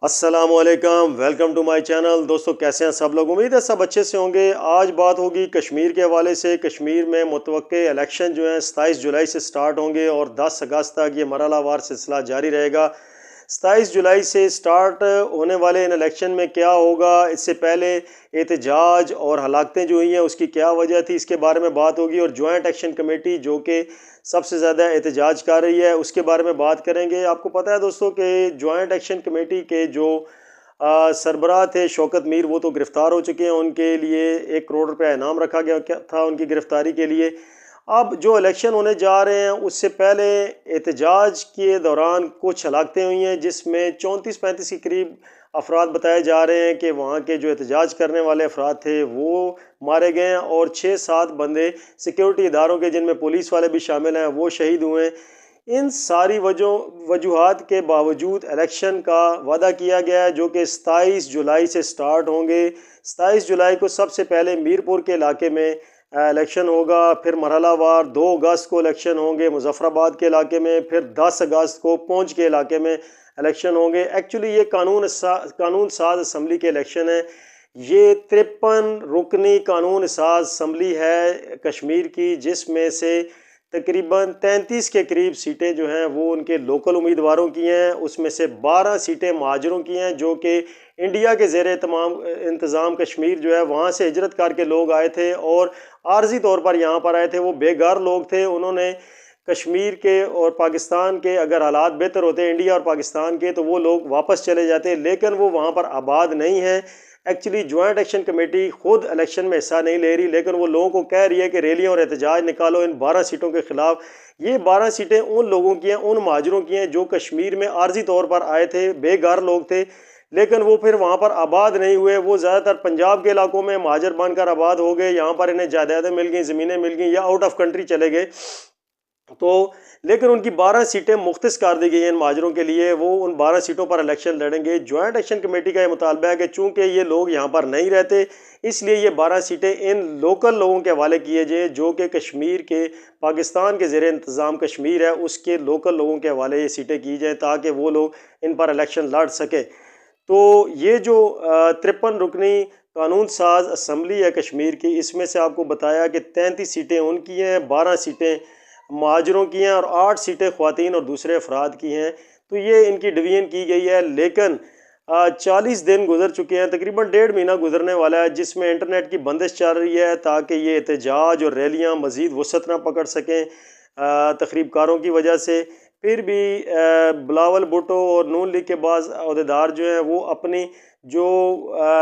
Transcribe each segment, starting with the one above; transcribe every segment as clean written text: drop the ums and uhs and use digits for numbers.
अस्सलामुअलैकुम, welcome to my channel. दोस्तों कैसे हैं सब लोग? उम्मीद है सब अच्छे से होंगे। आज बात होगी कश्मीर के हवाले से। कश्मीर में मुतवक्के इलेक्शन जो हैं 27 जुलाई से स्टार्ट होंगे और 10 अगस्त तक ये मरहलावार सिलसिला जारी रहेगा। 27 जुलाई से स्टार्ट होने वाले इन इलेक्शन में क्या होगा, इससे पहले एहतजाज और हलाकतें जो हुई हैं उसकी क्या वजह थी, इसके बारे में बात होगी। और जॉइंट एक्शन कमेटी जो कि सबसे ज़्यादा एहतजाज कर रही है उसके बारे में बात करेंगे। आपको पता है दोस्तों कि जॉइंट एक्शन कमेटी के जो सरबराह थे शौकत मीर, वो तो गिरफ़्तार हो चुके हैं। उनके लिए 1 करोड़ रुपया इनाम रखा गया था उनकी गिरफ़्तारी के लिए। अब जो इलेक्शन होने जा रहे हैं उससे पहले एहतजाज के दौरान कुछ हलाकतें हुई हैं, जिसमें 34-35 के करीब अफराद बताए जा रहे हैं कि वहाँ के जो एहतजाज करने वाले अफराद थे वो मारे गए हैं और 6-7 बंदे सिक्योरिटी इदारों के, जिनमें पुलिस वाले भी शामिल हैं, वो शहीद हुए हैं। इन सारी वजूहात के बावजूद इलेक्शन का वादा किया गया है जो कि 27 जुलाई से स्टार्ट होंगे। 27 जुलाई को सबसे पहले मीरपुर के इलाके में इलेक्शन होगा, फिर मरहलावार 2 अगस्त को इलेक्शन होंगे मुजफ्फराबाद के इलाके में, फिर 10 अगस्त को पूंछ के इलाके में इलेक्शन होंगे। एक्चुअली ये कानून साज असम्बली के इलेक्शन है। ये 53 रुकनी कानून साज असम्बली है कश्मीर की, जिसमें से तकरीबन 33 के करीब सीटें जो हैं वो उनके लोकल उम्मीदवारों की हैं। उसमें से 12 सीटें महाजरों की हैं जो कि इंडिया के ज़ेर इंतज़ाम कश्मीर जो है वहाँ से हिजरत करके लोग आए थे और आर्जी तौर पर यहाँ पर आए थे। वो बेघर लोग थे। उन्होंने कश्मीर के और पाकिस्तान के अगर हालात बेहतर होते इंडिया और पाकिस्तान के, तो वो लोग वापस चले जाते, लेकिन वो वहाँ पर आबाद नहीं हैं। एक्चुअली जॉइंट एक्शन कमेटी खुद इलेक्शन में हिस्सा नहीं ले रही, लेकिन वो लोगों को कह रही है कि रैलियां और एहतजाज निकालो इन 12 सीटों के खिलाफ। ये 12 सीटें उन लोगों की हैं, उन महाजरों की हैं जो कश्मीर में आर्जी तौर पर आए थे, बेघर लोग थे, लेकिन वो फिर वहाँ पर आबाद नहीं हुए। वो ज़्यादातर पंजाब के इलाकों में महाजर बनकर आबाद हो गए। यहाँ पर इन्हें जायदादें मिल गई, ज़मीनें मिल गई, या आउट ऑफ कंट्री चले गए। तो लेकिन उनकी 12 सीटें मुख्तस कर दी गई हैं इन माजरों के लिए। वो उन 12 सीटों पर इलेक्शन लड़ेंगे। जॉइंट एक्शन कमेटी का ये मुतालबा है कि चूंकि ये लोग यहाँ पर नहीं रहते, इसलिए ये 12 सीटें इन लोकल लोगों के हवाले किए जाए जो कि कश्मीर के, पाकिस्तान के ज़ेर इंतज़ाम कश्मीर है उसके लोकल लोगों के हवाले ये सीटें की जाएँ ताकि वो लोग इन पर इलेक्शन लड़ सकें। तो ये जो 53 रुकनी कानून साज असम्बली है कश्मीर की, इसमें से आपको बताया कि 33 सीटें उनकी हैं, 12 सीटें महाजरों की हैं और 8 सीटें ख़वातीन और दूसरे अफराद की हैं। तो ये इनकी डिवीज़न की गई है। लेकिन 40 दिन गुजर चुके हैं, तकरीबन 1.5 महीना गुजरने वाला है, जिसमें इंटरनेट की बंदिश चल रही है ताकि ये एहतजाज और रैलियाँ मज़ीद वसअत ना पकड़ सकें तखरीबकारों की वजह से। फिर भी बिलावल भुट्टो और नून लीग के बाज़ अहदेदार जो हैं वो अपनी जो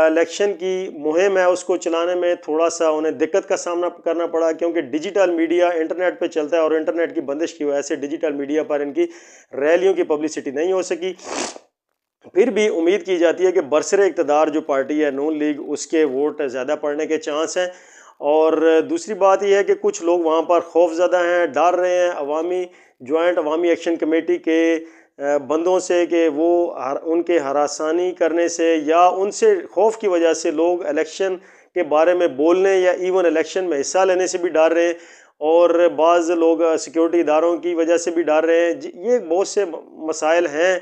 इलेक्शन की मुहिम है उसको चलाने में थोड़ा सा उन्हें दिक्कत का सामना करना पड़ा, क्योंकि डिजिटल मीडिया इंटरनेट पे चलता है और इंटरनेट की बंदिश की वजह से डिजिटल मीडिया पर इनकी रैलियों की पब्लिसिटी नहीं हो सकी। फिर भी उम्मीद की जाती है कि बरसरे इक़्तिदार जो पार्टी है नून लीग, उसके वोट ज़्यादा पड़ने के चांस हैं। और दूसरी बात यह है कि कुछ लोग वहाँ पर खौफज़दा हैं, डर रहे हैं जॉइंट अवामी एक्शन कमेटी के बंदों से कि वो उनके हरासानी करने से या उनसे खौफ की वजह से लोग इलेक्शन के बारे में बोलने या इवन इलेक्शन में हिस्सा लेने से भी डर रहे हैं। और बाज़ लोग सिक्योरिटी इदारों की वजह से भी डर रहे हैं। ये बहुत से मसाइल हैं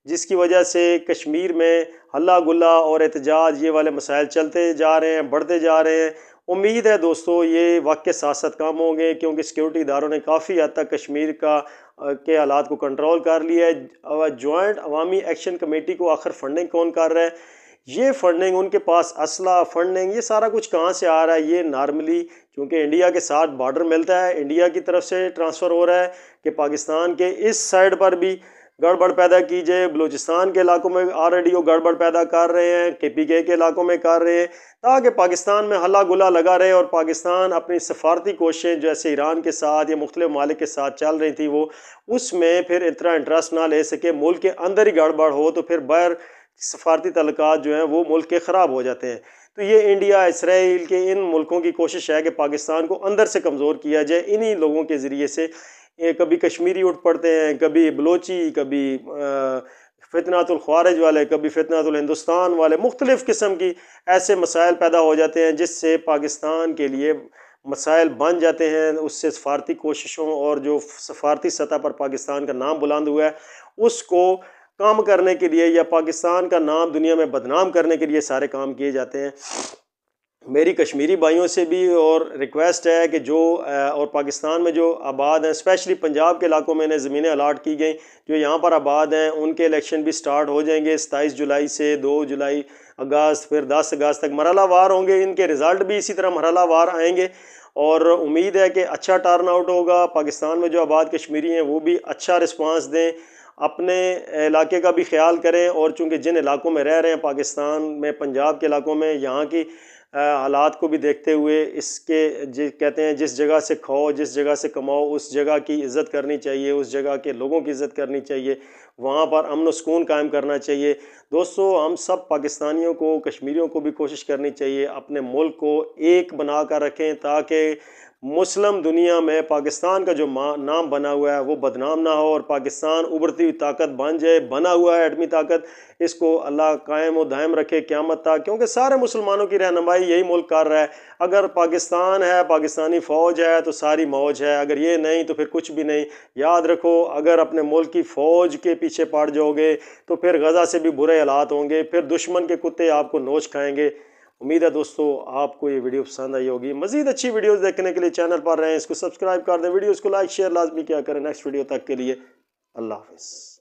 जिसकी वजह से कश्मीर में हल्ला गुल्ला और एहतजाज ये वाले मसाइल चलते जा रहे हैं, बढ़ते जा रहे हैं। उम्मीद है दोस्तों ये वक्त के साथ साथ कम होंगे, क्योंकि सिक्योरिटी इदारों ने काफ़ी हद तक कश्मीर के हालात को कंट्रोल कर लिया है। जॉइंट अवामी एक्शन कमेटी को आखिर फंडिंग कौन कर रहा है? ये फंडिंग, उनके पास असला, फंडिंग, ये सारा कुछ कहाँ से आ रहा है? ये नॉर्मली क्योंकि इंडिया के साथ बॉर्डर मिलता है, इंडिया की तरफ से ट्रांसफ़र हो रहा है कि पाकिस्तान के इस साइड पर भी गड़बड़ पैदा की जाए। बलूचिस्तान के इलाकों में ऑलरेडी वो गड़बड़ पैदा कर रहे हैं, KPK के इलाकों में कर रहे हैं, ताकि पाकिस्तान में हल्ला गुल्ला लगा रहे और पाकिस्तान अपनी सफारती कोशिशें जैसे ईरान के साथ या मुख्तलिफ मालिक के साथ चल रही थी वो उसमें फिर इतना इंटरेस्ट ना ले सके। मुल्क के अंदर ही गड़बड़ हो तो फिर बाहर सफारती तल्लुकात जो हैं वो मुल्क के ख़राब हो जाते हैं। तो ये इंडिया, इसराइल के इन मुल्कों की कोशिश है कि पाकिस्तान को अंदर से कमज़ोर किया जाए इन्हीं लोगों के ज़रिए से। ये कभी कश्मीरी उठ पड़ते हैं, कभी बलोची, कभी फितनातुल ख्वारिज वाले, कभी फितनातुल हिंदुस्तान वाले, मुख्तलिफ़ किस्म की ऐसे मसाइल पैदा हो जाते हैं जिससे पाकिस्तान के लिए मसाइल बन जाते हैं। उससे सफारती कोशिशों और जो सफारती सतह पर पाकिस्तान का नाम बुलंद हुआ है उसको काम करने के लिए या पाकिस्तान का नाम दुनिया में बदनाम करने के लिए सारे काम किए जाते हैं। मेरी कश्मीरी भाइयों से भी और रिक्वेस्ट है कि जो और पाकिस्तान में जो आबाद हैं, स्पेशली पंजाब के इलाकों में इन्हें ज़मीनें अलाट की गई, जो यहाँ पर आबाद हैं उनके इलेक्शन भी स्टार्ट हो जाएंगे 27 जुलाई से 2 जुलाई अगस्त, फिर 10 अगस्त तक मरहला वार होंगे। इनके रिज़ल्ट भी इसी तरह मरहला वार आएंगे और उम्मीद है कि अच्छा टर्न आउट होगा। पाकिस्तान में जो आबाद कश्मीरी हैं वो भी अच्छा रिस्पांस दें, अपने इलाके का भी ख्याल करें। और चूँकि जिन इलाकों में रह रहे हैं पाकिस्तान में, पंजाब के इलाकों में, यहाँ की हालात को भी देखते हुए इसके कहते हैं जिस जगह से खाओ, जिस जगह से कमाओ, उस जगह की इज़्ज़त करनी चाहिए, उस जगह के लोगों की इज़्ज़त करनी चाहिए, वहाँ पर अमन व सुकून कायम करना चाहिए। दोस्तों, हम सब पाकिस्तानियों को, कश्मीरियों को भी कोशिश करनी चाहिए अपने मुल्क को एक बना कर रखें, ताकि मुस्लिम दुनिया में पाकिस्तान का जो नाम बना हुआ है वो बदनाम ना हो और पाकिस्तान उभरती हुई ताकत बन जाए। बना हुआ है एटमी ताकत, इसको अल्लाह कायम और दायम रखे क़यामत तक, क्योंकि सारे मुसलमानों की रहनुमाई यही मुल्क कर रहा है। अगर पाकिस्तान है, पाकिस्तानी फ़ौज है तो सारी मौज है, अगर ये नहीं तो फिर कुछ भी नहीं। याद रखो, अगर अपने मुल्क की फ़ौज के पीछे पड़ जाओगे तो फिर गज़ा से भी बुरे हालात होंगे, फिर दुश्मन के कुत्ते आपको नोच खाएंगे। उम्मीद है दोस्तों आपको ये वीडियो पसंद आई होगी। मज़ीद अच्छी वीडियोस देखने के लिए चैनल पर रहें, इसको सब्सक्राइब कर दें, वीडियोस को लाइक शेयर लाजमी किया करें। नेक्स्ट वीडियो तक के लिए अल्लाह हाफ़िज़।